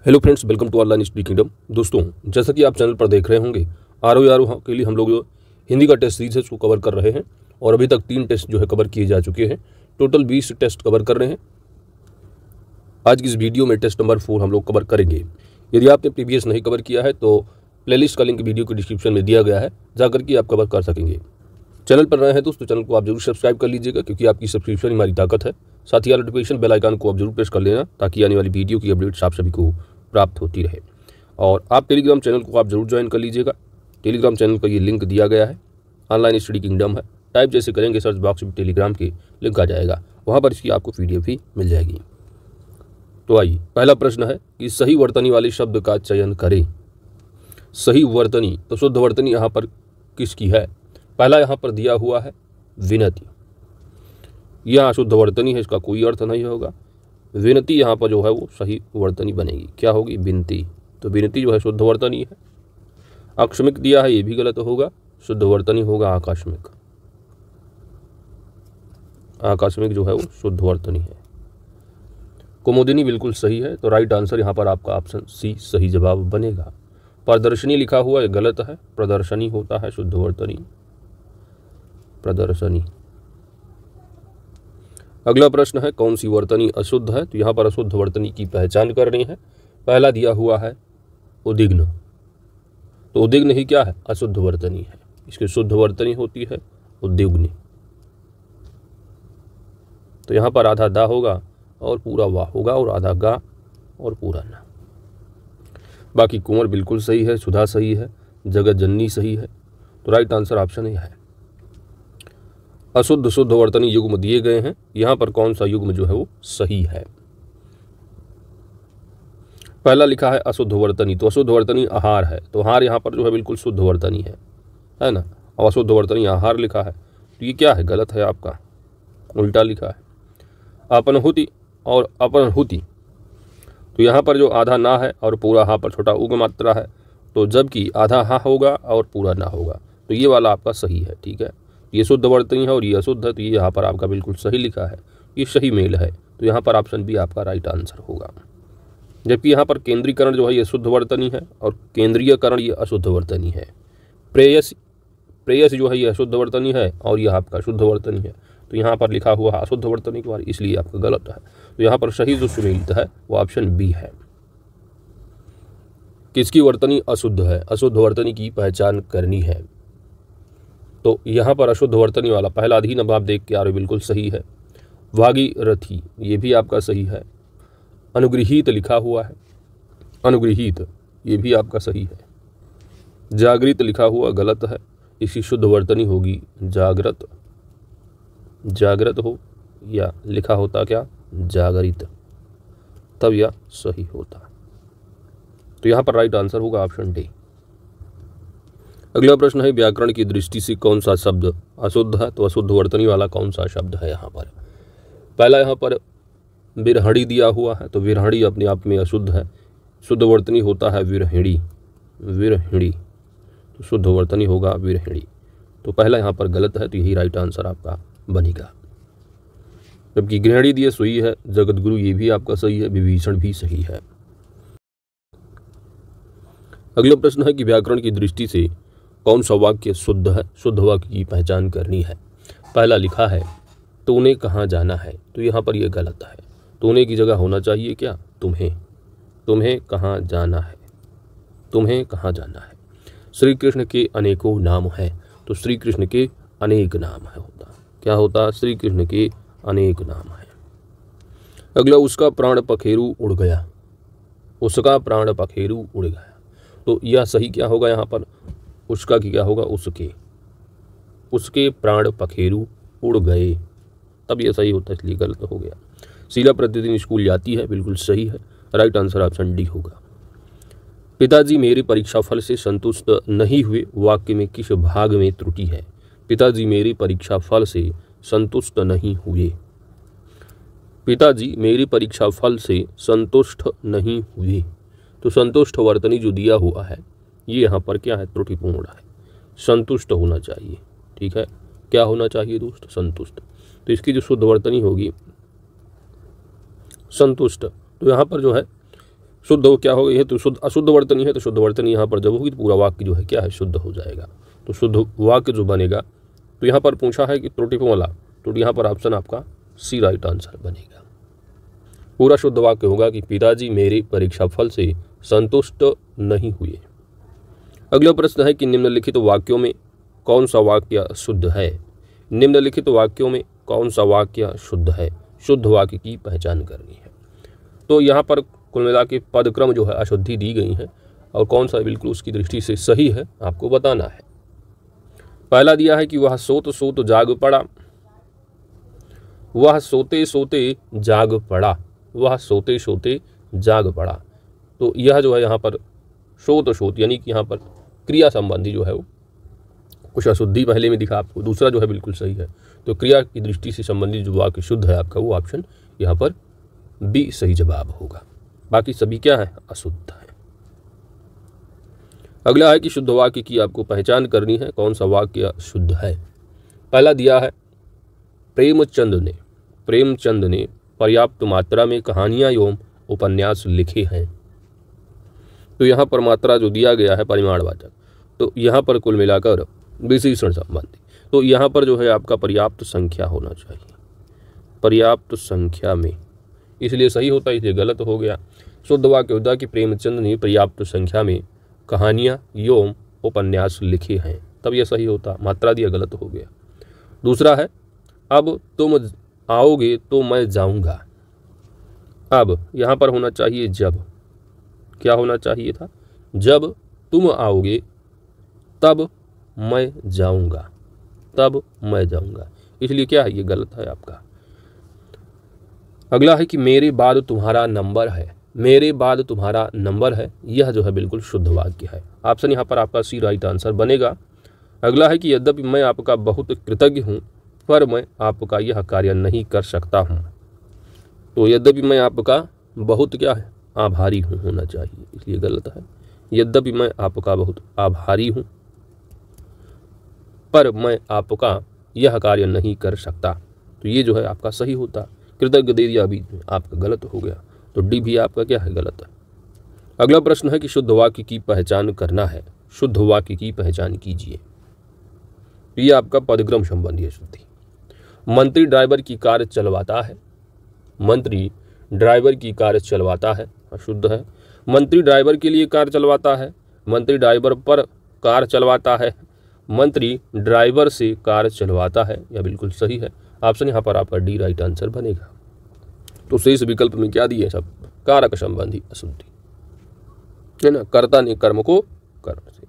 Hello friends, welcome to online study kingdom. दोस्तों, जैसा कि आप चैनल पर देख रहे होंगे, आर के लिए हम लोग जो हिंदी का टेस्ट सीरीज है उसको कवर कर रहे हैं और अभी तक 3 टेस्ट जो है कवर किए जा चुके हैं। टोटल 20 टेस्ट कवर कर रहे हैं। आज की इस वीडियो में टेस्ट नंबर 4 हम लोग कवर करेंगे। यदि आपने प्रीवियस नहीं कवर किया है तो प्लेलिस्ट का लिंक वीडियो के डिस्क्रिप्शन में दिया गया है, जाकर के आप कवर कर सकेंगे। चैनल पर रहे हैं दोस्तों, चैनल को आप जरूर सब्सक्राइब कर लीजिएगा, क्योंकि आपकी सब्सक्रिप्शन हमारी ताकत है। साथ ही नोटिफिकेशन बेल आइकन को आप जरूर प्रेस कर लेना, ताकि आने वाली वीडियो की अपडेट्स आप सभी को प्राप्त होती रहे। और आप टेलीग्राम चैनल को आप जरूर ज्वाइन कर लीजिएगा। टेलीग्राम चैनल का ये लिंक दिया गया है, ऑनलाइन स्टडी किंगडम है। टाइप जैसे करेंगे सर्च बॉक्स में टेलीग्राम के लिंक आ जाएगा, वहाँ पर इसकी आपको PDF भी मिल जाएगी। तो आइए, पहला प्रश्न है कि सही वर्तनी वाले शब्द का चयन करें। सही वर्तनी, तो शुद्ध वर्तनी यहाँ पर किसकी है? पहला यहाँ पर दिया हुआ है विनती। यह शुद्ध वर्तनी है, इसका कोई अर्थ नहीं होगा। विनती यहाँ पर जो है वो सही वर्तनी बनेगी। क्या होगी? विनती। तो विनती जो है शुद्ध वर्तनी है। आकस्मिक दिया है, ये भी गलत होगा। शुद्ध वर्तनी होगा आकस्मिक। आकस्मिक जो है वो शुद्ध वर्तनी है। कुमुदिनी बिल्कुल सही है, तो राइट आंसर यहाँ पर आपका ऑप्शन सी सही जवाब बनेगा। प्रदर्शनी लिखा हुआ है, गलत है। प्रदर्शनी होता है शुद्ध वर्तनी, प्रदर्शनी। अगला प्रश्न है कौन सी वर्तनी अशुद्ध है? तो यहाँ पर अशुद्ध वर्तनी की पहचान करनी है। पहला दिया हुआ है उद्विग्न। तो उद्विग्न ही क्या है? अशुद्ध वर्तनी है। इसकी शुद्ध वर्तनी होती है उद्विग्न। तो यहाँ पर आधा दा होगा और पूरा वाह होगा, और आधा गा और पूरा ना। बाकी कुंवर बिल्कुल सही है, सुधा सही है, जगत जननी सही है। तो राइट आंसर ऑप्शन है। अशुद्ध शुद्ध वर्तनी युग्म दिए गए हैं, यहाँ पर कौन सा युग्म जो है वो सही है? पहला लिखा है अशुद्ध वर्तनी, तो अशुद्ध वर्तनी आहार है। तो आहार यहाँ पर जो है बिल्कुल शुद्ध वर्तनी है ना। और अशुद्ध वर्तनी आहार लिखा है, तो ये क्या है? गलत है, आपका उल्टा लिखा है। अपनहुति और अपनहुति, तो यहाँ पर जो आधा ना है और पूरा हा पर छोटा उग मात्रा है, तो जबकि आधा हा होगा और पूरा ना होगा, तो ये वाला आपका सही है। ठीक है, ये शुद्ध वर्तनी है और ये अशुद्ध है, तो ये यहाँ पर आपका बिल्कुल सही लिखा है। ये सही मेल है, तो यहाँ पर ऑप्शन बी आपका राइट आंसर होगा। जबकि यहाँ पर केंद्रीकरण जो है ये शुद्ध वर्तनी है और केंद्रीयकरण ये अशुद्ध वर्तनी है। प्रेयस जो है ये अशुद्ध वर्तनी है और यह आपका शुद्ध वर्तनी है। तो यहाँ पर लिखा हुआ अशुद्ध वर्तनी के बारे, इसलिए आपका गलत है। तो यहाँ पर सही जो सुमेलित है वो ऑप्शन बी है। किसकी वर्तनी अशुद्ध है? अशुद्ध वर्तनी की पहचान करनी है। तो यहाँ पर अशुद्ध वर्तनी वाला पहला अधीन अब आप देख के आ रहे, बिल्कुल सही है। भागीरथी, ये भी आपका सही है। अनुगृहीत लिखा हुआ है, अनुगृहीत, ये भी आपका सही है। जागृत लिखा हुआ गलत है, इसकी शुद्ध वर्तनी होगी जागृत। जागृत हो या लिखा होता क्या? जागरित, तब यह सही होता। तो यहाँ पर राइट आंसर होगा ऑप्शन डी। अगला प्रश्न है व्याकरण की दृष्टि से कौन सा शब्द अशुद्ध है? तो अशुद्ध वर्तनी वाला कौन सा शब्द है यहाँ पर? पहला यहाँ पर विरहणी दिया हुआ है, तो विरहणी अपने आप में अशुद्ध है। शुद्ध वर्तनी होता है विरहिणी, विरहिणी, तो शुद्ध वर्तनी होगा विरहिणी। तो पहला यहाँ पर गलत है, तो यही राइट आंसर आपका बनेगा। जबकि गृहिणी दिए सही है, जगत गुरु ये भी आपका सही है, विभीषण भी सही है। अगला प्रश्न है कि व्याकरण की दृष्टि से कौन सा वाक्य शुद्ध है? शुद्ध वाक्य की पहचान करनी है। पहला लिखा है तूने कहाँ जाना है, तो यहाँ पर यह गलत है। तूने की जगह होना चाहिए क्या? तुम्हें। तुम्हें कहाँ जाना है, तुम्हें कहाँ जाना है। श्री कृष्ण के अनेकों नाम हैं, तो श्री कृष्ण के अनेक नाम है होता। क्या होता? श्री कृष्ण के अनेक नाम है। अगला उसका प्राण पखेरु उड़ गया, उसका प्राण पखेरु उड़ गया, तो यह सही क्या होगा? यहाँ पर उसका की क्या होगा? उसके, उसके प्राण पखेरु उड़ गए, तब यह सही होता है, इसलिए गलत हो गया। शीला प्रतिदिन स्कूल जाती है, बिल्कुल सही है। राइट आंसर ऑप्शन डी होगा। पिताजी मेरे परीक्षा फल से संतुष्ट नहीं हुए, वाक्य में किस भाग में त्रुटि है? पिताजी मेरी परीक्षा फल से संतुष्ट नहीं हुए। पिताजी मेरी परीक्षा फल से संतुष्ट नहीं हुए, तो संतुष्ट वर्तनी जो दिया हुआ है ये यहाँ पर क्या है? त्रुटिपूर्ण है। संतुष्ट होना चाहिए। ठीक है, क्या होना चाहिए दोस्त? संतुष्ट। तो इसकी जो शुद्ध वर्तनी होगी संतुष्ट, तो यहाँ पर जो है शुद्ध हो क्या होगा, यह तो शुद्ध अशुद्ध वर्तनी है, तो शुद्ध वर्तनी यहाँ पर जब होगी तो पूरा वाक्य जो है क्या है, शुद्ध हो जाएगा। तो शुद्ध वाक्य जो बनेगा, तो यहाँ पर पूछा है कि त्रुटिपूर्ण वाला, तो यहाँ पर ऑप्शन आपका सी राइट आंसर बनेगा। पूरा शुद्ध वाक्य होगा कि पिताजी मेरे परीक्षा फल से संतुष्ट नहीं हुए। अगला प्रश्न है कि निम्नलिखित वाक्यों में कौन सा वाक्य शुद्ध है। निम्नलिखित वाक्यों में कौन सा वाक्य शुद्ध है, शुद्ध वाक्य की पहचान करनी है। तो यहाँ पर कुल मिला के पदक्रम जो है अशुद्धि दी गई है, और कौन सा बिल्कुल उसकी दृष्टि से सही है आपको बताना है। पहला दिया है कि वह सोते सोते जाग पड़ा, वह सोते सोते जाग पड़ा, वह सोते सोते जाग पड़ा। तो यह जो है यहाँ पर सोत यानी कि यहाँ पर क्रिया संबंधी जो है वो कुछ अशुद्धि पहले में दिखा आपको, दूसरा जो है बिल्कुल सही है। तो क्रिया की दृष्टि से संबंधित जो वाक्य शुद्ध है आपका, वो ऑप्शन यहाँ पर बी सही जवाब होगा। बाकी सभी क्या है, अशुद्ध है। अगला है कि शुद्ध वाक्य की आपको पहचान करनी है, कौन सा वाक्य शुद्ध है। पहला दिया है प्रेमचंद ने पर्याप्त मात्रा में कहानियां एवं उपन्यास लिखे हैं। तो यहाँ पर मात्रा जो दिया गया है परिमाणवाचक, तो यहाँ पर कुल मिलाकर विशेषण संबंधी, तो यहाँ पर जो है आपका पर्याप्त संख्या होना चाहिए, पर्याप्त संख्या में, इसलिए सही होता है, इसलिए गलत हो गया। शुद्ध वाक्य होता है कि प्रेमचंद ने पर्याप्त संख्या में कहानियाँ एवं उपन्यास लिखे हैं, तब यह सही होता, मात्रा दिया गलत हो गया। दूसरा है अब तुम आओगे तो मैं जाऊंगा। अब यहाँ पर होना चाहिए जब, क्या होना चाहिए था, जब तुम आओगे तब मैं जाऊंगा, तब मैं जाऊंगा, इसलिए क्या है, ये गलत है आपका। अगला है कि मेरे बाद तुम्हारा नंबर है, मेरे बाद तुम्हारा नंबर है, यह जो है बिल्कुल शुद्ध वाक्य है। ऑप्शन यहाँ पर आपका सी राइट आंसर बनेगा। अगला है कि यद्यपि मैं आपका बहुत कृतज्ञ हूँ पर मैं आपका यह कार्य नहीं कर सकता हूँ। तो यद्यपि मैं आपका बहुत क्या है, आभारी हूँ होना चाहिए, इसलिए गलत है। यद्यपि मैं आपका बहुत आभारी हूँ पर मैं आपका यह कार्य नहीं कर सकता, तो ये जो है आपका सही होता। कृतज्ञ दे दिया बीच में, आपका गलत हो गया, तो डी भी आपका क्या है, गलत है। अगला प्रश्न है कि शुद्ध वाक्य की पहचान करना है, शुद्ध वाक्य की पहचान कीजिए। ये आपका पदक्रम संबंधी है शुद्धि। मंत्री ड्राइवर की कार चलवाता है, मंत्री ड्राइवर की कार चलवाता है, अशुद्ध है। मंत्री ड्राइवर के लिए कार चलवाता है, मंत्री ड्राइवर पर कार चलवाता है, मंत्री ड्राइवर से कार चलवाता है, यह बिल्कुल सही है। ऑप्शन यहाँ पर आपका डी राइट आंसर बनेगा। तो शेष विकल्प में क्या दिए सब, कारक संबंधी अशुद्धि है ना, कर्ता ने कर्म को कर्म से।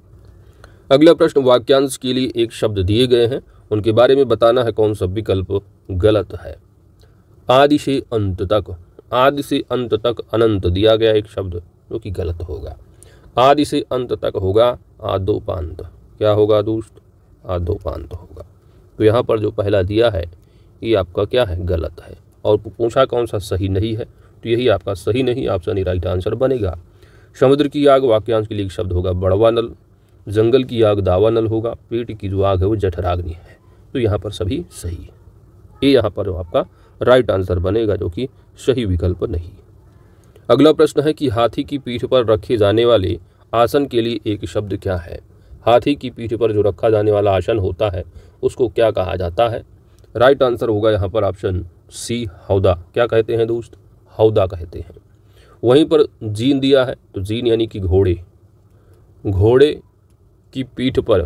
अगला प्रश्न, वाक्यांश के लिए एक शब्द दिए गए हैं, उनके बारे में बताना है कौन सा विकल्प गलत है। आदि से अंत तक, आदि से अंत तक अनंत दिया गया एक शब्द जो कि गलत होगा। आदि से अंत तक होगा आदोपांत, क्या होगा दोस्त, आदोपांत होगा। तो यहाँ पर जो पहला दिया है ये आपका क्या है, गलत है। और पूछा कौन सा सही नहीं है, तो यही आपका सही नहीं, ऑप्शन राइट आंसर बनेगा। समुद्र की आग वाक्यांश के लिए एक शब्द होगा बड़वा नल, जंगल की आग दावा नल होगा, पेट की जो आग है वो जठराग्नि है। तो यहाँ पर सभी सही है, ये यहाँ पर आपका राइट आंसर बनेगा जो कि सही विकल्प नहीं। अगला प्रश्न है कि हाथी की पीठ पर रखे जाने वाले आसन के लिए एक शब्द क्या है। हाथी की पीठ पर जो रखा जाने वाला आसन होता है उसको क्या कहा जाता है। राइट आंसर होगा यहाँ पर ऑप्शन सी, हौदा। क्या कहते हैं दोस्त, हौदा कहते हैं। वहीं पर जीन दिया है, तो जीन यानी कि घोड़े, घोड़े की पीठ पर,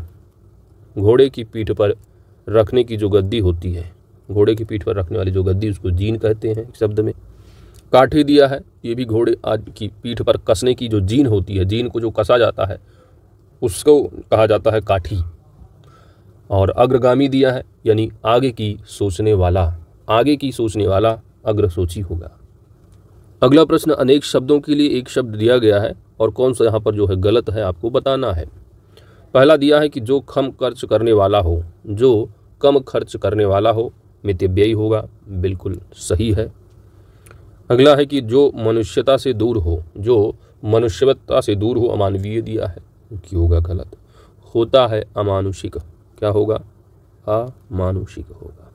घोड़े की पीठ पर रखने की जो गद्दी होती है, घोड़े की पीठ पर रखने वाली जो गद्दी उसको जीन कहते हैं शब्द में। काठी दिया है, ये भी घोड़े आज की पीठ पर कसने की जो जीन होती है, जीन को जो कसा जाता है उसको कहा जाता है काठी। और अग्रगामी दिया है, यानी आगे की सोचने वाला, आगे की सोचने वाला अग्रसोची होगा। अगला प्रश्न, अनेक शब्दों के लिए एक शब्द दिया गया है और कौन सा यहाँ पर जो है गलत है आपको बताना है। पहला दिया है कि जो कम खर्च करने वाला हो, जो कम खर्च करने वाला हो, मितव्ययी होगा, बिल्कुल सही है। अगला है कि जो मनुष्यता से दूर हो, जो मनुष्यता से दूर हो, अमानवीय दिया है, कि होगा गलत। होता है अमानुषिक, क्या होगा, अमानुषिक होगा,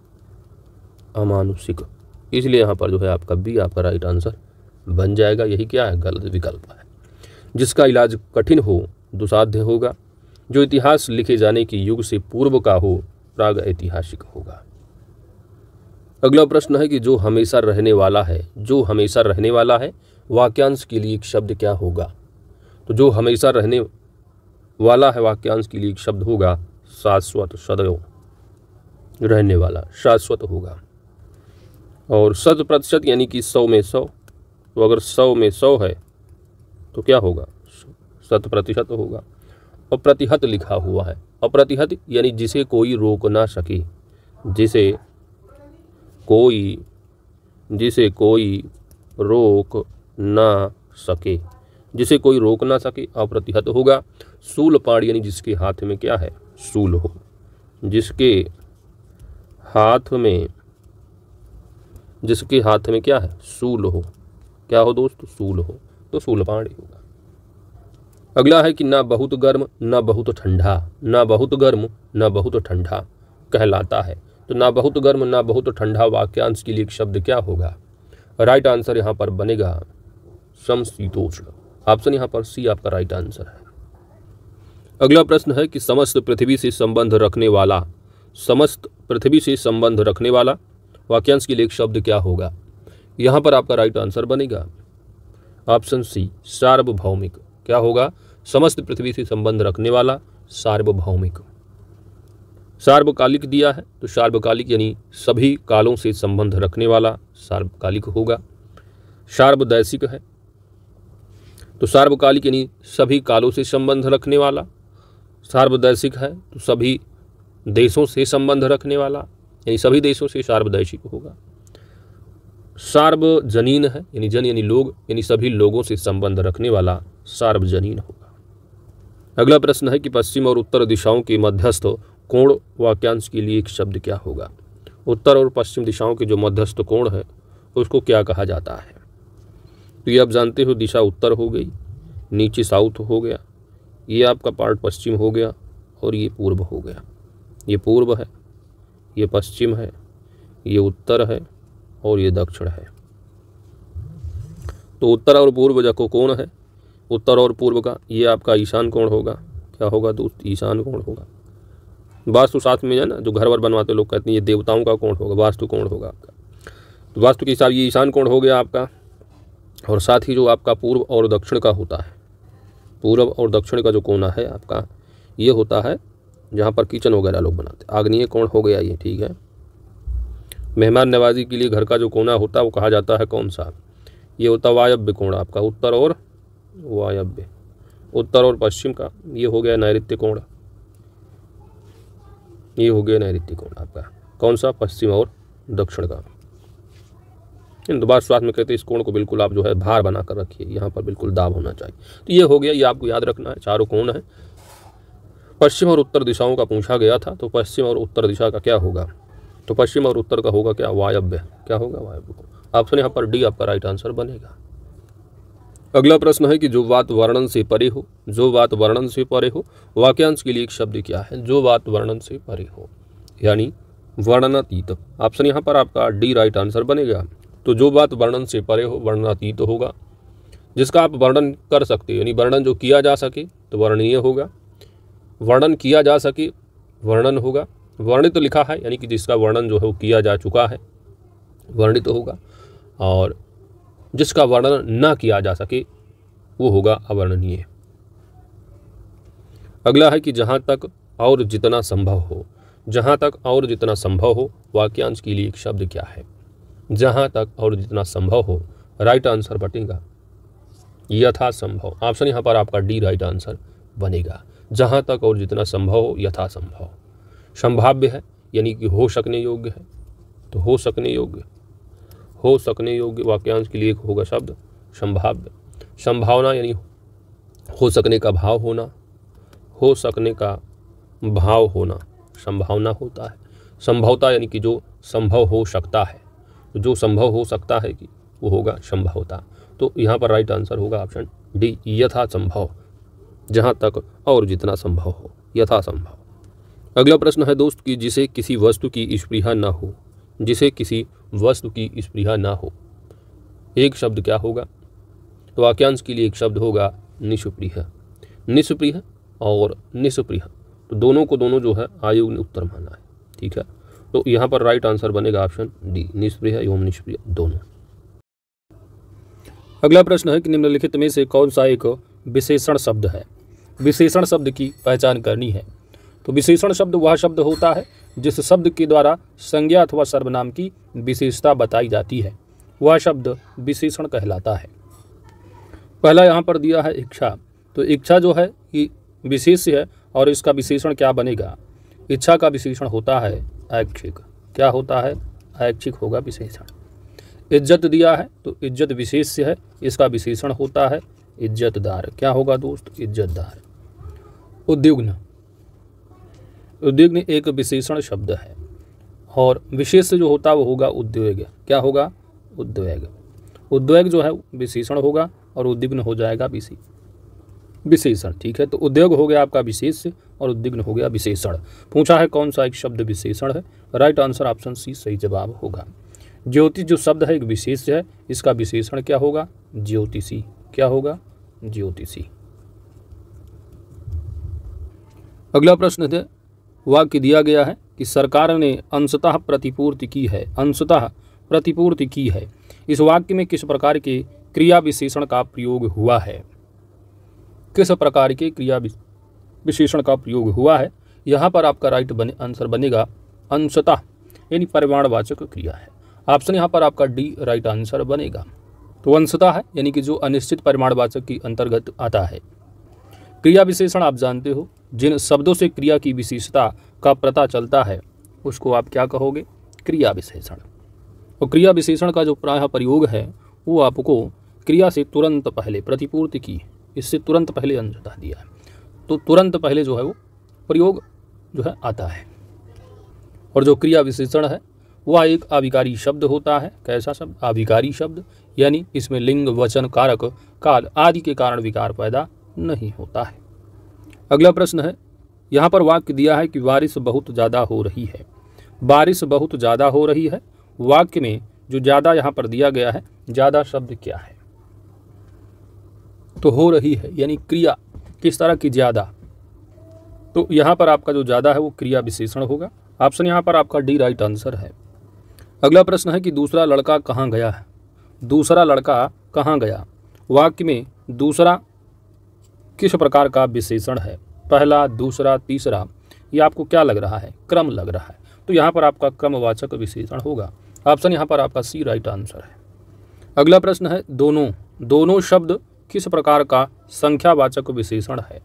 अमानुषिक, इसलिए यहाँ पर जो है आपका बी आपका राइट आंसर बन जाएगा। यही क्या है? गलत विकल्प है। जिसका इलाज कठिन हो दुसाध्य होगा। जो इतिहास लिखे जाने के युग से पूर्व का हो प्राग ऐतिहासिक होगा। अगला प्रश्न है कि जो हमेशा रहने वाला है, जो हमेशा रहने वाला है, वाक्यांश के लिए एक शब्द क्या होगा? तो जो हमेशा रहने वाला है वाक्यांश के लिए एक शब्द होगा शाश्वत, सदैव रहने वाला, शाश्वत होगा। और 100% यानी कि 100 में 100, तो अगर 100 में 100 है तो क्या होगा? 100% होगा। अप्रतिहत लिखा हुआ है। अप्रतिहत यानी जिसे कोई रोक ना सके, जिसे कोई रोक ना सके, जिसे कोई रोक ना सके अप्रतिहत होगा। शूलपाण यानी जिसके हाथ में क्या है? शूल हो, जिसके हाथ में क्या है? शूल हो। क्या हो दोस्त? शूल हो, तो शूलपाण होगा। अगला है कि ना बहुत गर्म ना बहुत ठंडा, ना बहुत गर्म ना बहुत ठंडा कहलाता है। तो ना बहुत गर्म ना बहुत ठंडा वाक्यांश के लिए एक शब्द क्या होगा? राइट आंसर यहाँ पर बनेगा समशीतोष्ण। ऑप्शन यहाँ पर सी आपका राइट आंसर है। अगला प्रश्न है कि समस्त पृथ्वी से संबंध रखने वाला, समस्त पृथ्वी से संबंध रखने वाला वाक्यांश के लिए एक शब्द क्या होगा? यहाँ पर आपका राइट आंसर बनेगा ऑप्शन सी सार्वभौमिक। क्या होगा? समस्त पृथ्वी से संबंध रखने वाला सार्वभौमिक। सार्वकालिक दिया है तो सार्वकालिक यानी सभी कालों से संबंध रखने वाला सार्वकालिक होगा। सार्वदैशिक है तो सार्वकालिक यानी सभी कालों से संबंध रखने वाला। सार्वदैशिक है तो सभी देशों से संबंध रखने वाला, यानी सभी देशों से सार्वदैशिक होगा। सार्वजनीन है यानी जन यानी लोग, यानी सभी लोगों से संबंध रखने वाला सार्वजनीन होगा। अगला प्रश्न है कि पश्चिम और उत्तर दिशाओं के मध्यस्थ कोण वाक्यांश के लिए एक शब्द क्या होगा? उत्तर और पश्चिम दिशाओं के जो मध्यस्थ कोण है उसको क्या कहा जाता है? तो ये आप जानते हो, दिशा उत्तर हो गई, नीचे साउथ हो गया, ये आपका पार्ट पश्चिम हो गया और ये पूर्व हो गया। ये पूर्व है, ये पश्चिम है, ये उत्तर है और ये दक्षिण है। तो उत्तर और पूर्व जो कोण है, उत्तर और पूर्व का, ये आपका ईशान कोण होगा। क्या होगा दोस्त? ईशान कोण होगा। वास्तु साथ में है ना, जो घर वर बनवाते लोग कहते हैं ये देवताओं का कोण होगा, वास्तु कोण होगा आपका। तो वास्तु के हिसाब ये ईशान कोण हो गया आपका। और साथ ही जो आपका पूर्व और दक्षिण का होता है, पूर्व और दक्षिण का जो कोना है आपका, ये होता है जहाँ पर किचन वगैरह लोग बनाते हैं, आग्नेय कोण हो गया ये। ठीक है, मेहमान नवाजी के लिए घर का जो कोना होता है वो कहा जाता है कौन सा? ये होता है वायव्य कोण आपका, उत्तर और वायव्य, उत्तर और पश्चिम का। ये हो गया नैऋत्य कोण, ये हो गया नैऋत्य कोण आपका। कौन सा? पश्चिम और दक्षिण का। इन दोबारा स्वास्थ्य में कहते हैं इस कोण को बिल्कुल आप जो है भार बना कर रखिए, यहाँ पर बिल्कुल दाब होना चाहिए। तो ये हो गया, ये आपको याद रखना है। चारों कोण है, पश्चिम और उत्तर दिशाओं का पूछा गया था। तो पश्चिम और उत्तर दिशा का क्या होगा? तो पश्चिम और उत्तर का होगा क्या? वायव्य। क्या होगा? वायव्य। ऑप्शन यहाँ पर डी आपका राइट आंसर बनेगा। अगला प्रश्न है कि जो बात वर्णन से परे हो, जो बात वर्णन से परे हो वाक्यांश के लिए एक शब्द क्या है? जो बात वर्णन से परे हो यानी वर्णनातीत। ऑप्शन यहाँ पर आपका डी राइट आंसर बनेगा। तो जो बात वर्णन से परे हो वर्णनातीत होगा। जिसका आप वर्णन कर सकते हो, यानी वर्णन जो किया जा सके तो वर्णनीय होगा, वर्णन किया जा सके वर्णन होगा। वर्णित तो लिखा है यानी कि जिसका वर्णन जो है वो किया जा चुका है वर्णित तो होगा, और जिसका वर्णन ना किया जा सके वो होगा अवर्णनीय। अगला है कि जहाँ तक और जितना संभव हो, जहाँ तक और जितना संभव हो वाक्यांश के लिए एक शब्द क्या है? जहाँ तक और जितना संभव हो, राइट आंसर बटेगा यथासंभव। ऑप्शन यहाँ पर आपका डी राइट आंसर बनेगा। जहाँ तक और जितना संभव हो, यथासंभव। संभाव्य है यानी कि हो सकने योग्य है, तो हो सकने योग्य, हो सकने योग्य वाक्यांश के लिए एक होगा शब्द संभाव्य। संभावना यानी हो सकने का भाव होना, हो सकने का भाव होना संभावना होता है। संभवता यानी कि जो संभव हो सकता है, तो जो संभव हो सकता है कि वो होगा संभवता। तो यहाँ पर राइट आंसर होगा ऑप्शन डी यथासंभव। जहाँ तक और जितना संभव हो, यथासंभव। अगला प्रश्न है दोस्त कि जिसे किसी वस्तु की स्पृहा ना हो, जिसे किसी वस्तु की स्पृहा ना हो एक शब्द क्या होगा? तो वाक्यांश के लिए एक शब्द होगा निष्प्रिय। निष्प्रिय और निष्प्रिय, तो दोनों को दोनों जो है आयोग ने उत्तर माना है। ठीक है, तो यहाँ पर राइट आंसर बनेगा ऑप्शन डी, निष्प्रिय एवं निष्प्रिय दोनों। अगला प्रश्न है कि निम्नलिखित में से कौन सा एक विशेषण शब्द है। विशेषण शब्द की पहचान करनी है। तो विशेषण शब्द वह शब्द होता है जिस शब्द के द्वारा संज्ञा अथवा सर्वनाम की विशेषता बताई जाती है, वह शब्द विशेषण कहलाता है। पहला यहाँ पर दिया है इच्छा। तो इच्छा जो है ये विशेष है और इसका विशेषण क्या बनेगा। इच्छा का विशेषण होता है ऐच्छिक। क्या होता है, ऐच्छिक होगा विशेषण। इज्जत दिया है तो इज्जत विशेष्य है, इसका विशेषण होता है इज्जतदार। क्या होगा दोस्त, इज्जतदार। उद्विग्न, उद्विग्न एक विशेषण शब्द है और विशेष जो होता है वो होगा उद्वेग। क्या होगा, उद्वेग। उद्वेग जो है विशेषण होगा और उद्विग्न हो जाएगा विशेषण। ठीक है, तो उद्योग हो गया आपका विशेष और उद्विग्न हो गया विशेषण। पूछा है कौन सा एक शब्द विशेषण है, राइट आंसर ऑप्शन सी सही जवाब होगा। ज्योति जो शब्द है एक विशेष है, इसका विशेषण क्या होगा, ज्योतिषी। क्या होगा, ज्योतिषी। अगला प्रश्न है, वाक्य दिया गया है कि सरकार ने अंशतः प्रतिपूर्ति की है। अंशतः प्रतिपूर्ति की है, इस वाक्य में किस प्रकार के क्रिया विशेषण का प्रयोग हुआ है। किस प्रकार के क्रिया विशेषण का प्रयोग हुआ है। यहाँ पर आपका राइट आंसर बनेगा अंशतः, यानी परिमाणवाचक क्रिया है। ऑप्शन यहाँ पर आपका डी राइट आंसर बनेगा। तो अंशतः है यानी कि जो अनिश्चित परिमाणवाचक के अंतर्गत आता है। क्रिया विशेषण आप जानते हो, जिन शब्दों से क्रिया की विशेषता का पता चलता है उसको आप क्या कहोगे, क्रिया विशेषण। और क्रिया विशेषण का जो प्रायः प्रयोग है वो आपको क्रिया से तुरंत पहले प्रतिपूर्ति की, इससे तुरंत पहले अंशतः दिया है, तो तुरंत पहले जो है वो प्रयोग जो है आता है। और जो क्रिया विशेषण है वह एक अविकारी शब्द होता है। कैसा शब्द, अविकारी शब्द, यानी इसमें लिंग, वचन, कारक, काल आदि के कारण विकार पैदा नहीं होता है। अगला प्रश्न है, यहाँ पर वाक्य दिया है कि बारिश बहुत ज़्यादा हो रही है। बारिश बहुत ज़्यादा हो रही है, वाक्य में जो ज़्यादा यहाँ पर दिया गया है, ज़्यादा शब्द क्या है, तो हो रही है यानी क्रिया किस तरह की ज़्यादा, तो यहाँ पर आपका जो ज़्यादा है वो क्रिया विशेषण होगा। ऑप्शन यहाँ पर आपका डी राइट आंसर है। अगला प्रश्न है कि दूसरा लड़का कहाँ गया है। दूसरा लड़का कहाँ गया, वाक्य में दूसरा किस प्रकार का विशेषण है, पहला, दूसरा, तीसरा, ये आपको क्या लग रहा है, क्रम लग रहा है, तो यहाँ पर आपका क्रमवाचक विशेषण होगा। ऑप्शन यहाँ पर आपका सी राइट आंसर है। अगला प्रश्न है, दोनों, दोनों शब्द किस प्रकार का संख्यावाचक विशेषण है,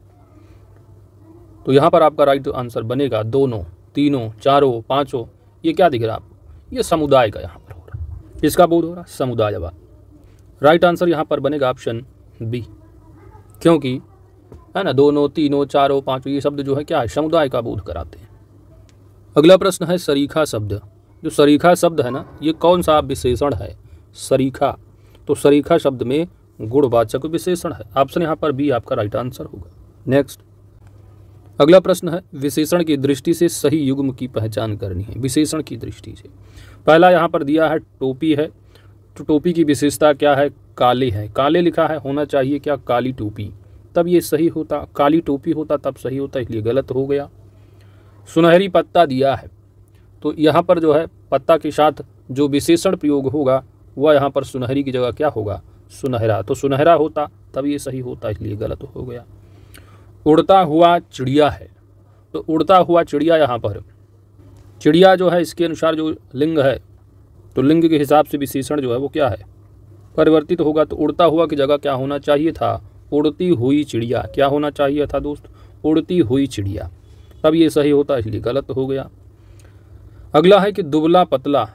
तो यहाँ पर आपका राइट आंसर बनेगा दोनों, तीनों, चारों, पांचों। ये क्या दिख रहा है आपको, ये समुदाय का यहाँ पर हो रहा, इसका बोध हो रहा समुदायवाद। राइट आंसर यहाँ पर बनेगा ऑप्शन बी, क्योंकि है ना दोनों, तीनों, चारों, पांचों ये शब्द जो है क्या है, समुदाय का बोध कराते हैं। अगला प्रश्न है सरीखा शब्द। जो सरीखा शब्द है ना, ये कौन सा विशेषण है, सरीखा, तो सरीखा शब्द में गुणवाचक विशेषण है। ऑप्शन यहाँ पर बी आपका राइट आंसर होगा। नेक्स्ट अगला प्रश्न है, विशेषण की दृष्टि से सही युग्म की पहचान करनी है। विशेषण की दृष्टि से पहला यहाँ पर दिया है टोपी है, तो टोपी की विशेषता क्या है, काले है। काले लिखा है, होना चाहिए क्या, काली टोपी, तब ये सही होता, काली टोपी होता तब सही होता, इसलिए गलत हो गया। सुनहरी पत्ता दिया है, तो यहाँ पर जो है पत्ता के साथ जो विशेषण प्रयोग होगा वह यहाँ पर सुनहरी की जगह क्या होगा, सुनहरा, तो सुनहरा होता तब ये सही होता, इसलिए गलत हो गया। उड़ता हुआ चिड़िया है, तो उड़ता हुआ चिड़िया, यहाँ पर चिड़िया जो है इसके अनुसार जो लिंग है, तो लिंग के हिसाब से विशेषण जो है वो क्या है, परिवर्तित होगा। तो उड़ता हुआ की जगह क्या होना चाहिए था, उड़ती हुई चिड़िया। क्या होना चाहिए था दोस्त, उड़ती हुई चिड़िया, तब ये सही होता, इसलिए गलत हो गया। अगला है कि दुबला पतला।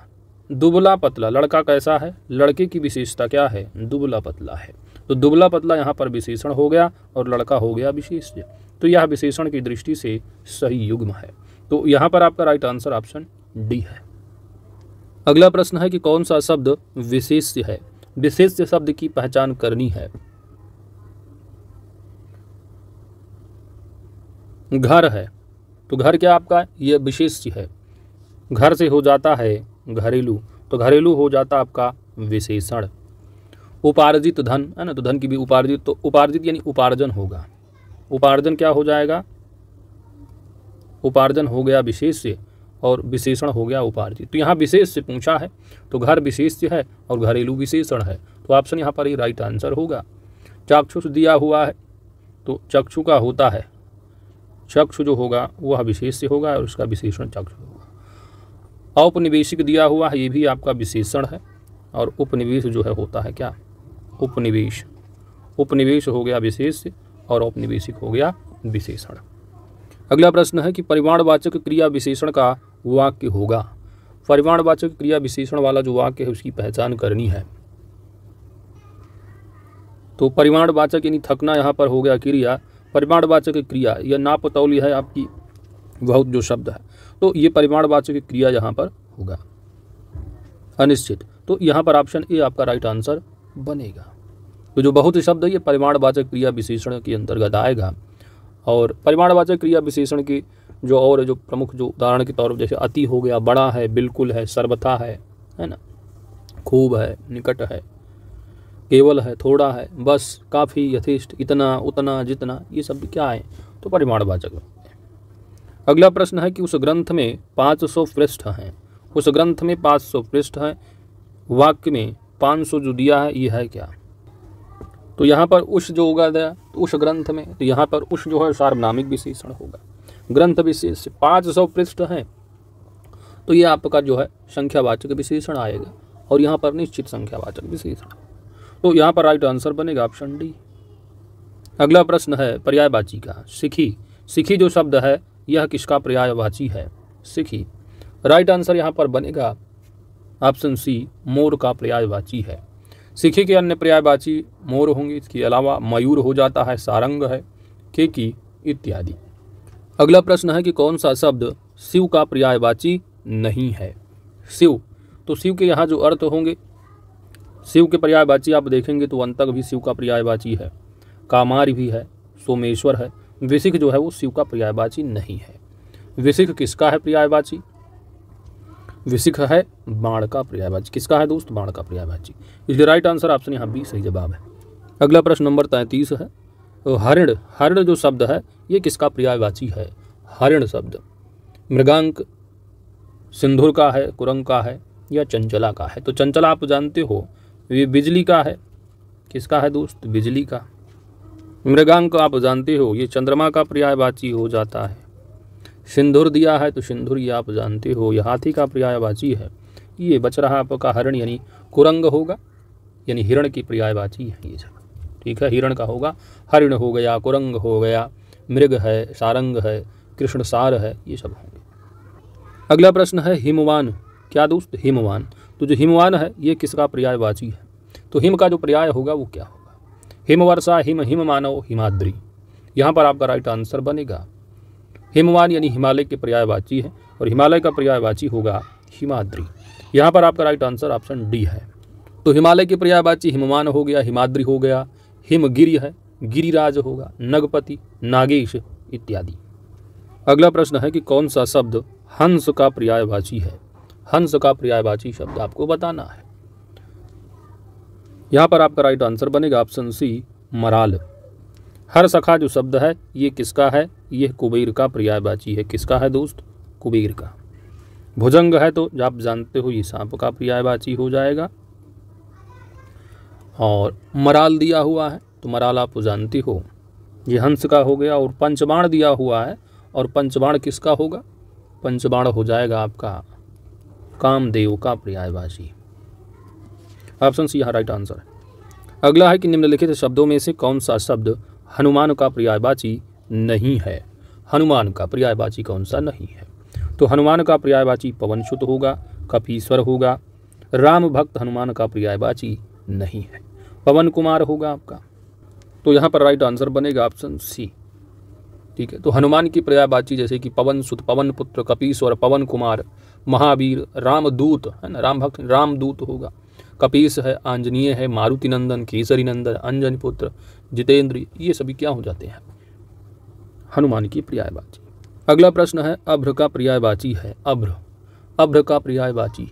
दुबला पतला, लड़का कैसा है, लड़के की विशेषता क्या है, दुबला पतला है, तो दुबला पतला यहाँ पर विशेषण हो गया और लड़का हो गया विशेष्य, तो यह विशेषण की दृष्टि से सही युग्म है। तो यहाँ पर आपका राइट आंसर ऑप्शन डी है। अगला प्रश्न है कि कौन सा शब्द विशेष्य है। विशेष्य शब्द की पहचान करनी है। घर है, तो घर क्या आपका, ये विशेष्य है, घर से हो जाता है घरेलू, तो घरेलू हो जाता आपका विशेषण। उपार्जित धन है ना, तो धन की भी उपार्जित, तो उपार्जित यानी उपार्जन होगा। उपार्जन क्या हो जाएगा, उपार्जन हो गया विशेष से और विशेषण हो गया उपार्जित। तो यहाँ विशेष से पूछा है तो घर विशेष से है और घरेलू विशेषण है, तो ऑप्शन यहाँ पर ही राइट आंसर होगा। चाक्षुष दिया हुआ है तो चक्षु का होता है, चक्षु जो होगा वह विशेष से होगा और उसका विशेषण चक्षु होगा। औपनिवेशिक दिया हुआ है, ये भी आपका विशेषण है और उपनिवेश जो है होता है क्या, उपनिवेश। उपनिवेश हो गया विशेष से और औपनिवेशिक हो गया विशेषण। अगला प्रश्न है कि परिमाणवाचक क्रिया विशेषण का वाक्य होगा। परिमाणवाचक क्रिया विशेषण वाला जो वाक्य है उसकी पहचान करनी है। तो परिमाणवाचक यानी थकना यहाँ पर हो गया क्रिया, परिमाणवाचक क्रिया यह नापतौली है आपकी बहुत जो शब्द है, तो ये परिमाणवाचक क्रिया यहाँ पर होगा। अनिश्चित, तो यहाँ पर ऑप्शन ए आपका राइट आंसर बनेगा। तो जो बहुत शब्द है ये परिमाणवाचक क्रिया विशेषण के अंतर्गत आएगा। और परिमाणवाचक क्रिया विशेषण की जो प्रमुख जो उदाहरण के तौर पर जैसे अति हो गया, बड़ा है, बिल्कुल है, सर्वथा है ना, खूब है, निकट है, केवल है, थोड़ा है, बस, काफ़ी, यथेष्ट, इतना, उतना, जितना, ये सब क्या है, तो परिमाणवाचक है। अगला प्रश्न है कि उस ग्रंथ में 500 पृष्ठ हैं, उस ग्रंथ में 500 पृष्ठ हैं, वाक्य में 500 जो दिया है ये है क्या। तो यहाँ पर उस जो होगा तो उस ग्रंथ में, तो यहाँ पर उस जो है सार्वनामिक विशेषण होगा। ग्रंथ विशेष से 500 पृष्ठ हैं तो ये आपका जो है संख्यावाचक विशेषण आएगा और यहाँ पर निश्चित संख्यावाचक विशेषण, तो यहाँ पर राइट आंसर बनेगा ऑप्शन डी। अगला प्रश्न है पर्यायवाची का। सिखी, सिखी जो शब्द है यह किसका पर्यायवाची है, सिखी। राइट आंसर यहाँ पर बनेगा ऑप्शन सी, मोर का पर्यायवाची है। सिखी के अन्य पर्यायवाची मोर होंगे, इसके अलावा मयूर हो जाता है, सारंग है, केकी इत्यादि। अगला प्रश्न है कि कौन सा शब्द शिव का पर्यायवाची नहीं है। शिव, तो शिव के यहाँ जो अर्थ होंगे, शिव के पर्यायवाची आप देखेंगे तो अंतक भी शिव का पर्यायवाची है, कामार भी है, सोमेश्वर है। विशिख जो है वो शिव का पर्यायवाची नहीं है। विशिख किसका है पर्यायवाची, विशिख है बाण का पर्यायवाची। किसका है दोस्त, बाण का पर्यायवाची। इसलिए राइट आंसर ऑप्शन यहाँ बी सही जवाब है। अगला प्रश्न नंबर 33 है, हरिण, हरिण जो शब्द है ये किसका पर्यायवाची है। हरिण शब्द मृगांक, सिंधुर का है, कुरंग का है या चंचला का है। तो चंचला आप जानते हो ये बिजली का है, किसका है दोस्त, बिजली का। मृगांक आप जानते हो ये चंद्रमा का पर्यायवाची हो जाता है। सिंधुर दिया है तो सिंधुर ये आप जानते हो ये हाथी का पर्यायवाची है। ये बच रहा आपका हरिण यानी कुरंग होगा, यानी हिरण की पर्यायवाची है ये सब, ठीक है। हिरण का होगा, हरिण हो गया, कुरंग हो गया, मृग है, सारंग है, कृष्णसार है, ये सब होंगे। अगला प्रश्न है हिमवान, क्या दोस्त, हिमवान। तो जो हिमवान है ये किसका पर्यायवाची है। तो हिम का जो पर्याय होगा वो क्या होगा, हिमवर्षा, हिम मानव, हिमाद्री। यहाँ पर आपका राइट आंसर बनेगा हिमवान यानी हिमालय के पर्यायवाची है और हिमालय का पर्यायवाची होगा हिमाद्री। यहाँ पर आपका राइट आंसर ऑप्शन डी है। तो हिमालय के पर्यायवाची हिमवान हो गया, हिमाद्री हो गया, हिमगिरी है, गिरिराज होगा, नगपति, नागेश इत्यादि। अगला प्रश्न है कि कौन सा शब्द हंस का पर्यायवाची है। हंस का पर्यायवाची शब्द आपको बताना है। यहाँ पर आपका राइट आंसर बनेगा ऑप्शन सी, मराल। हर सखा जो शब्द है ये किसका है, ये कुबेर का पर्यायवाची है। किसका है दोस्त, कुबेर का। भुजंग है तो आप जानते हो ये सांप का पर्यायवाची हो जाएगा। और मराल दिया हुआ है तो मराल आप जानते हो ये हंस का हो गया। और पंचबाण दिया हुआ है और पंचबाण किसका होगा, पंचबाण हो जाएगा आपका कामदेव का पर्यायवाची। ऑप्शन सी यहाँ राइट आंसर है। अगला है कि निम्नलिखित शब्दों में से कौन सा शब्द हनुमान का पर्यायवाची नहीं है। हनुमान का पर्यायवाची कौन सा नहीं है। तो हनुमान का पर्यायवाची पवनसुत होगा, कपीश्वर होगा। राम भक्त हनुमान का पर्यायवाची नहीं है। पवन कुमार होगा आपका। तो यहाँ पर राइट आंसर बनेगा ऑप्शन सी, ठीक है। तो हनुमान की पर्यायवाची जैसे कि पवनसुत, पवन पुत्र, कपीश्वर, पवन कुमार, महावीर, रामदूत है ना, राम भक्त रामदूत होगा। कपीस है, आंजनीय है, मारुति नंदन, केसरी नंदन, अंजन पुत्र, जितेंद्र, ये सभी क्या हो जाते हैं, हनुमान की पर्यायवाची। अगला प्रश्न है अभ्र का पर्यायवाची है। अभ्र, अभ्र का पर्यायवाची।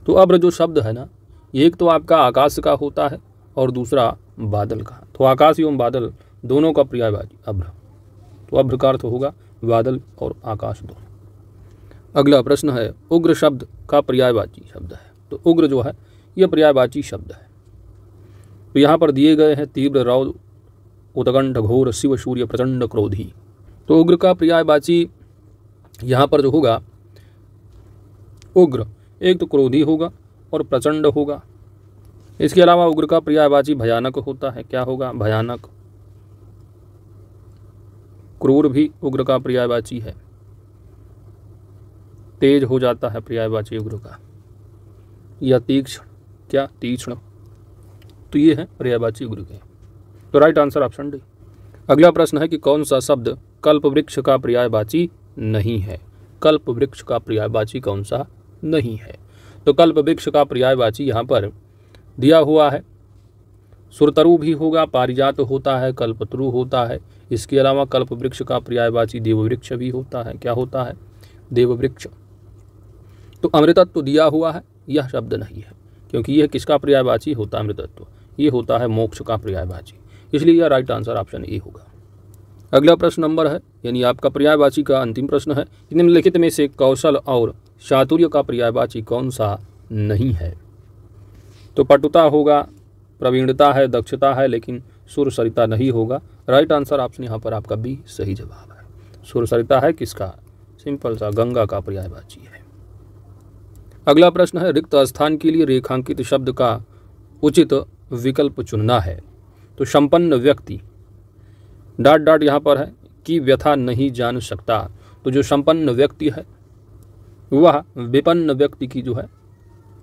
तो अभ्र जो शब्द है ना एक तो आपका आकाश का होता है और दूसरा बादल का। तो आकाश एवं बादल दोनों का पर्यायवाची अभ्र, तो अभ्र का अर्थ होगा बादल और आकाश दोनों। अगला प्रश्न है उग्र शब्द का पर्यायवाची शब्द है। तो उग्र जो है यह पर्यायवाची शब्द है। तो यहाँ पर दिए गए हैं तीव्र, रौद्र, उदगंड, घोर, शिव, सूर्य, प्रचंड, क्रोधी। तो उग्र का पर्यायवाची यहाँ पर जो होगा उग्र, एक तो क्रोधी होगा और प्रचंड होगा। इसके अलावा उग्र का पर्यायवाची भयानक होता है। क्या होगा? भयानक। क्रूर भी उग्र का पर्यायवाची है। तेज हो जाता है पर्यायवाची उग्र का। या तीक्ष्ण, क्या? तीक्ष्ण। तो ये है पर्यायवाची उग्र के। तो राइट आंसर ऑप्शन डी। अगला प्रश्न है कि कौन सा शब्द कल्प वृक्ष का पर्यायवाची नहीं है? कल्प वृक्ष का पर्यायवाची कौन सा नहीं है? तो कल्प वृक्ष का पर्यायवाची यहाँ पर दिया हुआ है। सुरतरु भी होगा, पारिजात होता है, कल्पतरु होता है। इसके अलावा कल्प वृक्ष का पर्यायवाची देववृक्ष भी होता है। क्या होता है? देववृक्ष। तो अमृतत्व दिया हुआ है, यह शब्द नहीं है, क्योंकि यह किसका पर्यायवाची होता है? अमृतत्व। ये होता है मोक्ष का पर्यायवाची, इसलिए यह राइट आंसर ऑप्शन ए होगा। अगला प्रश्न नंबर है, यानी आपका पर्यायवाची का अंतिम प्रश्न है, निम्नलिखित में से कौशल और चातुर्य का पर्यायवाची कौन सा नहीं है? तो पटुता होगा, प्रवीणता है, दक्षता है, लेकिन सुरसरिता नहीं होगा। राइट आंसर ऑप्शन यहाँ पर आपका बी सही जवाब है। सुरसरिता है किसका? सिंपल सा गंगा का पर्यायवाची है। अगला प्रश्न है, रिक्त स्थान के लिए रेखांकित शब्द का उचित विकल्प चुनना है। तो संपन्न व्यक्ति डॉट डॉट यहाँ पर है कि व्यथा नहीं जान सकता। तो जो संपन्न व्यक्ति है वह विपन्न व्यक्ति की जो है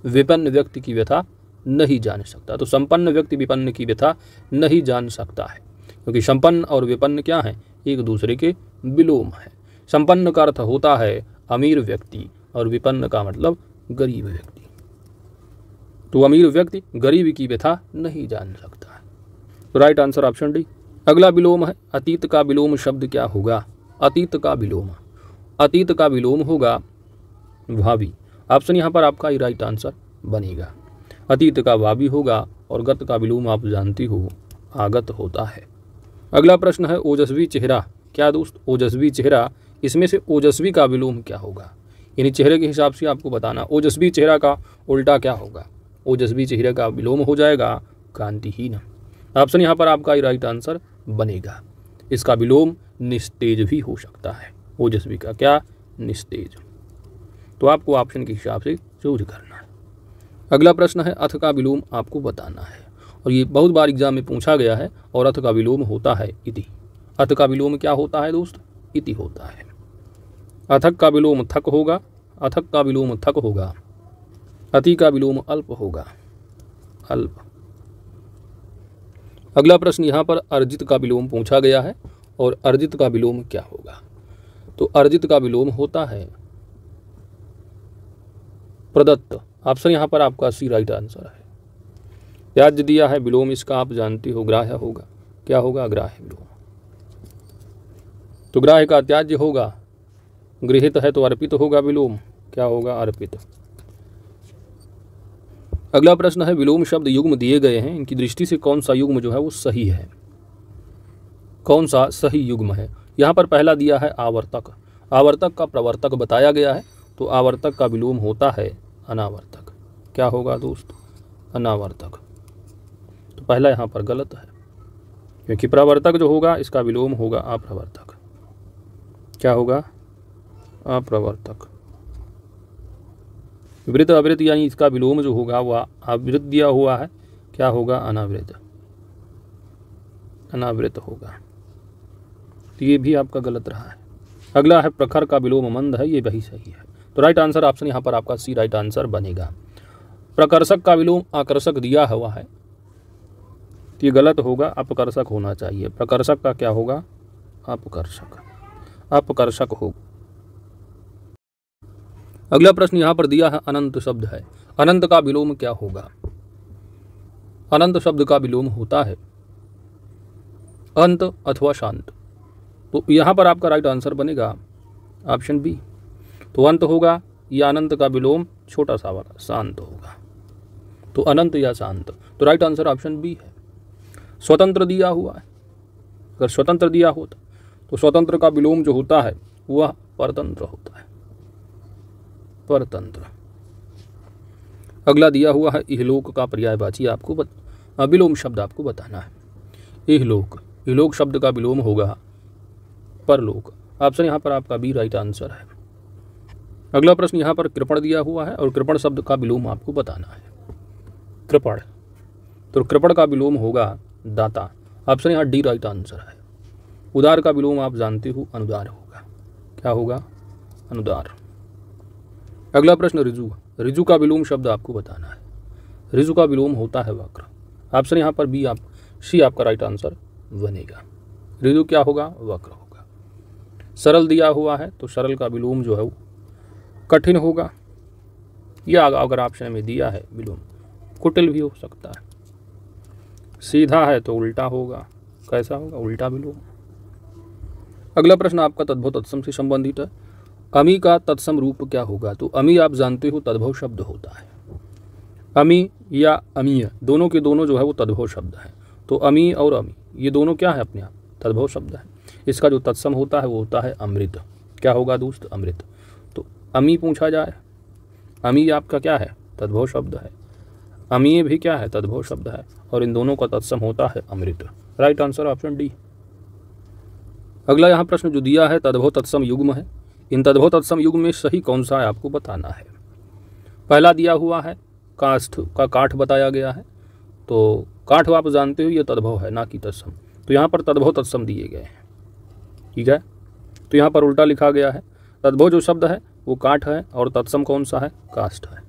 विपन्न व्यक्ति की व्यथा नहीं जान सकता। तो संपन्न व्यक्ति विपन्न की व्यथा नहीं जान सकता है, क्योंकि संपन्न और विपन्न क्या है? एक दूसरे के विलोम है। संपन्न का अर्थ होता है अमीर व्यक्ति और विपन्न का मतलब गरीब व्यक्ति। तो अमीर व्यक्ति गरीब की व्यथा नहीं जान सकता है। तो राइट आंसर ऑप्शन डी। अगला विलोम है, अतीत का विलोम शब्द क्या होगा? अतीत का विलोम, अतीत का विलोम होगा भावी। ऑप्शन यहाँ पर आपका ही राइट आंसर बनेगा। अतीत का भावी होगा और गत का विलोम आप जानती हो आगत होता है। अगला प्रश्न है, ओजस्वी चेहरा। क्या दोस्त? ओजस्वी चेहरा, इसमें से ओजस्वी का विलोम क्या होगा? यानी चेहरे के हिसाब से आपको बताना। ओजस्वी चेहरा का उल्टा क्या होगा? ओजस्वी चेहरे का विलोम हो जाएगा कांतिहीन। ऑप्शन यहाँ पर आपका ही राइट आंसर बनेगा। इसका विलोम निस्तेज भी हो सकता है। ओजस्वी का क्या? निस्तेज। तो आपको ऑप्शन के हिसाब से चूज करना है। अगला प्रश्न है, अथ का विलोम आपको बताना है, और ये बहुत बार एग्जाम में पूछा गया है। और अथ का विलोम होता है इति। अथ का विलोम क्या होता है दोस्त? इति होता है। अथक का विलोम थक होगा, अथक का विलोम थक होगा। अति का विलोम अल्प होगा, अल्प। अगला प्रश्न यहाँ पर अर्जित का विलोम पूछा गया है, और अर्जित का विलोम क्या होगा? तो अर्जित का विलोम होता है प्रदत्त। ऑप्शन यहाँ पर आपका सी राइट आंसर है। त्याज्य दिया है विलोम, इसका आप जानते हो ग्राह्य होगा। क्या होगा? ग्राह्य विलोम। तो ग्राह्य का त्याज्य होगा, गृहीत है तो अर्पित होगा विलोम। क्या होगा? अर्पित। अगला प्रश्न है, विलोम शब्द युग्म दिए गए हैं, इनकी दृष्टि से कौन सा युग्म जो है वो सही है? कौन सा सही युग्म है? यहाँ पर पहला दिया है आवर्तक। आवर्तक का प्रवर्तक बताया गया है, तो आवर्तक का विलोम होता है अनावर्तक। क्या होगा दोस्त? अनावर्तक। तो पहला यहाँ पर गलत है, क्योंकि प्रवर्तक जो होगा इसका विलोम होगा अप्रवर्तक। क्या होगा? अप्रवर्तक। वृत्त अवृत यानी इसका विलोम जो होगा वह आवृत दिया हुआ है। क्या होगा? अनावृत। अनावृत होगा। तो ये भी आपका गलत रहा है। अगला है, प्रखर का विलोम मंद है, ये वही सही है। तो राइट आंसर ऑप्शन यहाँ पर आपका सी राइट आंसर बनेगा। प्रकर्षक का विलोम आकर्षक दिया हुआ है, तो ये गलत होगा, अपकर्षक होना चाहिए। प्रकर्षक का क्या होगा? अपकर्षक। अपकर्षक होगा। अगला प्रश्न यहाँ पर दिया है, अनंत शब्द है। अनंत का विलोम क्या होगा? अनंत शब्द का विलोम होता है अंत अथवा शांत। तो यहाँ पर आपका राइट आंसर बनेगा ऑप्शन बी। तो अंत होगा, या अनंत का विलोम छोटा सा वाला शांत होगा। तो अनंत या शांत। तो राइट आंसर ऑप्शन बी है। स्वतंत्र दिया हुआ है, अगर स्वतंत्र दिया होता तो स्वतंत्र का विलोम जो होता है वह परतंत्र होता है, परतंत्र। अगला दिया हुआ है इहलोक का पर्यायवाची आपको विलोम शब्द आपको बताना है। इहलोक, इहलोक शब्द का विलोम होगा परलोक। ऑप्शन यहाँ पर आपका बी राइट आंसर है। अगला प्रश्न यहाँ पर कृपण दिया हुआ है और कृपण शब्द का विलोम आपको बताना है। कृपण, तो कृपण का विलोम होगा दाता। ऑप्शन यहाँ डी राइट आंसर है। उदार का विलोम आप जानते हो अनुदार होगा। क्या होगा? अनुदार। अगला प्रश्न ऋजु, ऋजु का विलोम शब्द आपको बताना है। ऋजु का विलोम होता है वक्र। ऑप्शन यहाँ पर बी सी आपका राइट आंसर बनेगा। ऋजु क्या होगा? वक्र होगा। सरल दिया हुआ है तो सरल का विलोम जो है वो कठिन होगा, या अगर ऑप्शन में दिया है विलोम कुटिल भी हो सकता है। सीधा है तो उल्टा होगा। कैसा होगा? उल्टा विलोम। अगला प्रश्न आपका तद्भव तत्सम से संबंधित है। अमी का तत्सम रूप क्या होगा? तो अमी आप जानते हो तद्भव शब्द होता है। अमी या अमीय दोनों के दोनों जो है वो तद्भव शब्द है। तो अमी और अमी ये दोनों क्या है? अपने आप तद्भव शब्द है। इसका जो तत्सम होता है वो होता है अमृत। क्या होगा दोस्त? अमृत। तो अमी पूछा जाए, अमी आपका क्या है? तद्भव शब्द है। अमीय भी क्या है? तद्भव शब्द है। और इन दोनों का तत्सम होता है अमृत। Right answer option D. अगला यहाँ प्रश्न जो दिया है तद्भव तत्सम युग्म है। इन तद्भव तत्सम युग्म में सही कौन सा है आपको बताना है। पहला दिया हुआ है काष्ठ का काठ बताया गया है। तो काठ आप जानते हो ये तद्भव है ना कि तत्सम। तो यहाँ पर तद्भव तत्सम दिए गए हैं। ठीक है, तो यहाँ पर उल्टा लिखा गया है। तद्भव जो शब्द है वो काठ है और तत्सम कौन सा है? काष्ठ है।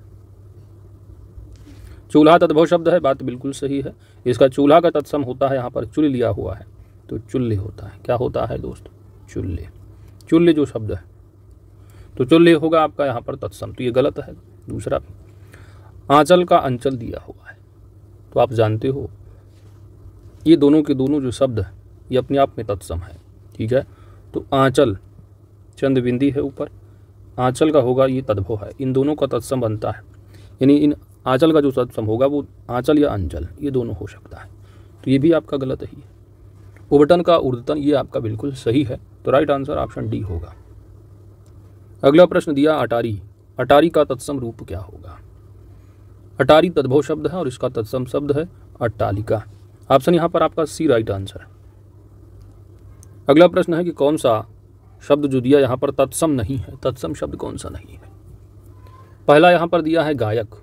चूल्हा तद्भव शब्द है, बात बिल्कुल सही है। इसका चूल्हा का तत्सम होता है यहाँ पर चुल्ली लिया हुआ है तो चुल्ले होता है। क्या होता है दोस्त? चुल्ले। चुल्ले जो शब्द है तो चुल्ले होगा आपका यहाँ पर तत्सम। तो ये गलत है। दूसरा आंचल का अंचल दिया हुआ है तो आप जानते हो ये दोनों के दोनों जो शब्द है ये अपने आप में तत्सम है। ठीक है, तो आंचल चंद बिंदी है ऊपर, आंचल का होगा ये तद्भव है। इन दोनों का तत्सम बनता है, यानी इन आंचल का जो तत्सम होगा वो आंचल या अंचल ये दोनों हो सकता है। तो ये भी आपका गलत ही है। उबटन का ऊर्ध्वतन ये आपका बिल्कुल सही है। तो राइट आंसर ऑप्शन डी होगा। अगला प्रश्न दिया अटारी, अटारी का तत्सम रूप क्या होगा? अटारी तद्भव शब्द है और इसका तत्सम शब्द है अट्टालिका। ऑप्शन यहाँ पर आपका सी राइट आंसर है। अगला प्रश्न है कि कौन सा शब्द जो दिया यहाँ पर तत्सम नहीं है, तत्सम शब्द कौन सा नहीं है? पहला यहाँ पर दिया है गायक,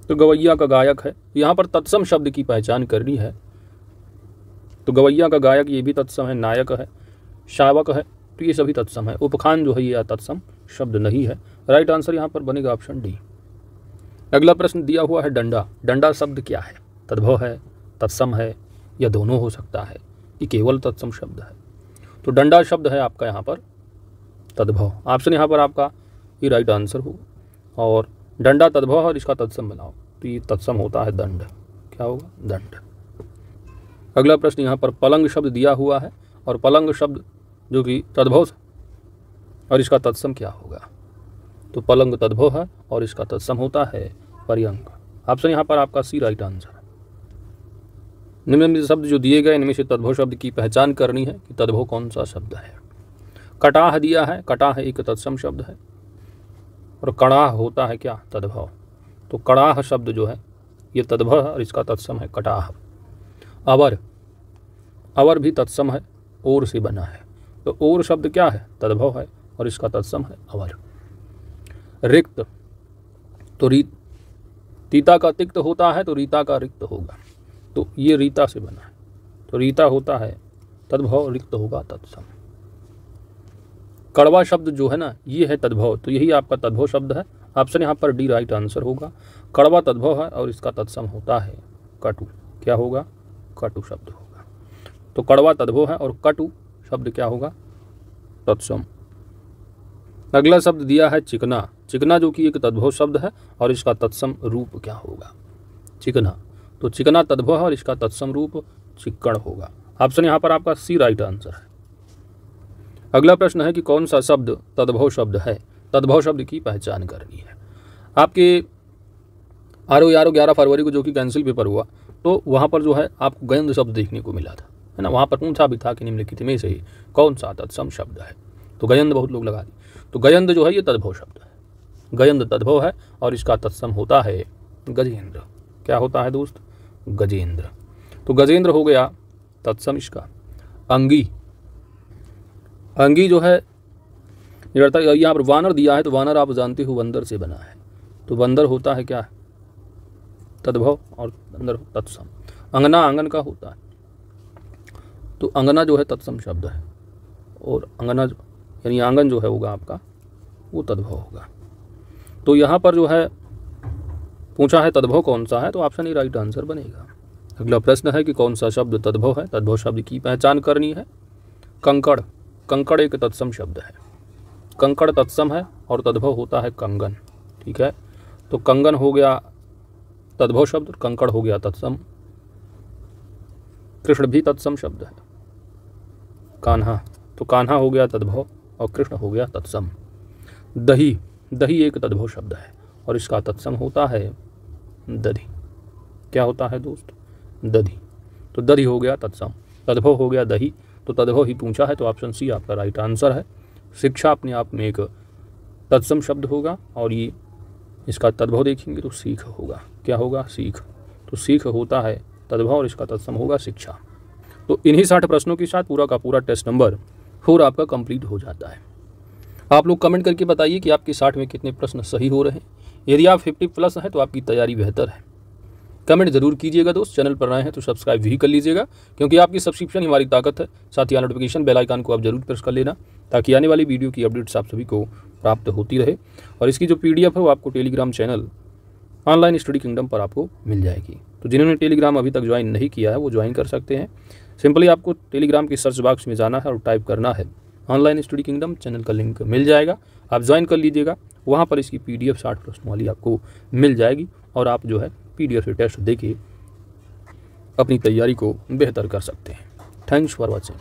तो गवैया का गायक है। यहाँ पर तत्सम शब्द की पहचान करनी है तो गवैया का गायक ये भी तत्सम है। नायक है, शावक है, तो ये सभी तत्सम है। उपखान जो है ये तत्सम शब्द नहीं है। राइट आंसर यहाँ पर बनेगा ऑप्शन डी। अगला प्रश्न दिया हुआ है डंडा, डंडा शब्द क्या है? तद्भव है, तत्सम है, या दोनों हो सकता है, ये केवल तत्सम शब्द है। तो डंडा शब्द है आपका यहाँ पर तद्भव। ऑप्शन यहाँ पर आपका ये राइट आंसर हो। और डंडा तद्भव और इसका तत्सम बनाओ तो ये तत्सम होता है दंड। क्या होगा? दंड। अगला प्रश्न यहाँ पर पलंग शब्द दिया हुआ है और पलंग शब्द जो कि तद्भव और इसका तत्सम क्या होगा? तो पलंग तद्भव है और इसका तत्सम होता है पर्यंक। ऑप्शन यहाँ पर आपका सी राइट आंसर है। निम्नलिखित शब्द जो दिए गए इनमें से तद्भव शब्द की पहचान करनी है कि तद्भव कौन सा शब्द है। कटाह दिया है, कटाह एक तत्सम शब्द है और कड़ाह होता है क्या? तद्भव। तो कड़ाह शब्द जो है ये तद्भव है और इसका तत्सम है कटाह। अवर, अवर भी तत्सम है, ओर से बना है तो ओर शब्द क्या है? तद्भव है और इसका तत्सम है अवर। रिक्त, तो तीता का तिक्त होता है तो रीता का रिक्त होगा, तो ये रीता से बना है तो रीता होता है तद्भव, रिक्त होगा तत्सम। कड़वा शब्द जो है ना ये है तद्भव, तो यही आपका तद्भव शब्द है। ऑप्शन यहाँ पर डी राइट आंसर होगा। कड़वा तद्भव है और इसका तत्सम होता है कटु। क्या होगा? कटु शब्द होगा। तो कड़वा तद्भव है और कटु शब्द क्या होगा? तत्सम। अगला शब्द दिया है चिकना, चिकना जो कि एक तद्भव शब्द है और इसका तत्सम रूप क्या होगा? चिकना, तो चिकना तद्भव है और इसका तत्सम रूप चिक्कण होगा। ऑप्शन यहाँ पर आपका सी राइट आंसर है। अगला प्रश्न है कि कौन सा शब्द तद्भव शब्द है? तद्भव शब्द की पहचान करनी है। आपके RO 11 फरवरी को जो कि कैंसिल पेपर हुआ, तो वहाँ पर जो है आपको गयंद शब्द देखने को मिला था, है ना। वहाँ पर पूछा भी था कि निम्नलिखित में से ही कौन सा तत्सम शब्द है, तो गयंद बहुत लोग लगा दी। तो गयंद जो है ये तद्भव शब्द है, गयंद तद्भव है और इसका तत्सम होता है गजेंद्र। क्या होता है दोस्त? गजेंद्र। तो गजेंद्र हो गया तत्सम इसका। अंगी, अंगी जो है यहाँ पर वानर दिया है, तो वानर आप जानते हो बंदर से बना है, तो बंदर होता है क्या? तद्भव और अंदर तत्सम। अंगना आंगन का होता है, तो अंगना जो है तत्सम शब्द है, और अंगना यानी आंगन जो है होगा आपका वो तद्भव होगा। तो यहाँ पर जो है पूछा है तद्भव कौन सा है, तो ऑप्शन ही राइट आंसर बनेगा। अगला प्रश्न है कि कौन सा शब्द तद्भव है, तद्भव शब्द की पहचान करनी है। कंकड़, कंकड़ एक तत्सम शब्द है, कंकड़ तत्सम है और तद्भव होता है कंगन। ठीक है, तो कंगन हो गया तद्भव शब्द, कंकड़ हो गया तत्सम। कृष्ण भी तत्सम शब्द है। कान्हा, तो कान्हा हो गया तद्भव और कृष्ण हो गया तत्सम। दही, दही एक तद्भव शब्द है और इसका तत्सम होता है दधी। क्या होता है दोस्त? दधी। तो दधी हो गया तत्सम, तद्भव हो गया दही, तो तद्भव ही पूछा है, तो ऑप्शन सी आपका राइट आंसर है। शिक्षा अपने आप में एक तत्सम शब्द होगा और ये इसका तद्भव देखेंगे तो सीख होगा। क्या होगा? सीख। तो सीख होता है तद्भव और इसका तत्सम होगा शिक्षा। तो इन्हीं 60 प्रश्नों के साथ पूरा का पूरा टेस्ट नंबर 4 आपका कंप्लीट हो जाता है। आप लोग कमेंट करके बताइए कि आपके 60 में कितने प्रश्न सही हो रहे हैं। यदि आप 50 प्लस हैं तो आपकी तैयारी बेहतर है। कमेंट जरूर कीजिएगा दोस्त। चैनल पर नए हैं तो सब्सक्राइब भी कर लीजिएगा, क्योंकि आपकी सब्सक्रिप्शन हमारी ताकत है। साथ ही नोटिफिकेशन बेल आइकन को आप जरूर प्रेस कर लेना, ताकि आने वाली वीडियो की अपडेट्स आप सभी को प्राप्त होती रहे। और इसकी जो PDF है वो आपको Telegram channel online study kingdom पर आपको मिल जाएगी। तो जिन्होंने टेलीग्राम अभी तक ज्वाइन नहीं किया है वो ज्वाइन कर सकते हैं। सिंपली आपको टेलीग्राम के सर्च बॉक्स में जाना है और टाइप करना है ऑनलाइन स्टडी किंगडम, चैनल का लिंक मिल जाएगा, आप ज्वाइन कर लीजिएगा। वहाँ पर इसकी PDF 60 प्रश्नों वाली आपको मिल जाएगी और आप जो है PDF से टेस्ट देके अपनी तैयारी को बेहतर कर सकते हैं। Thanks for watching.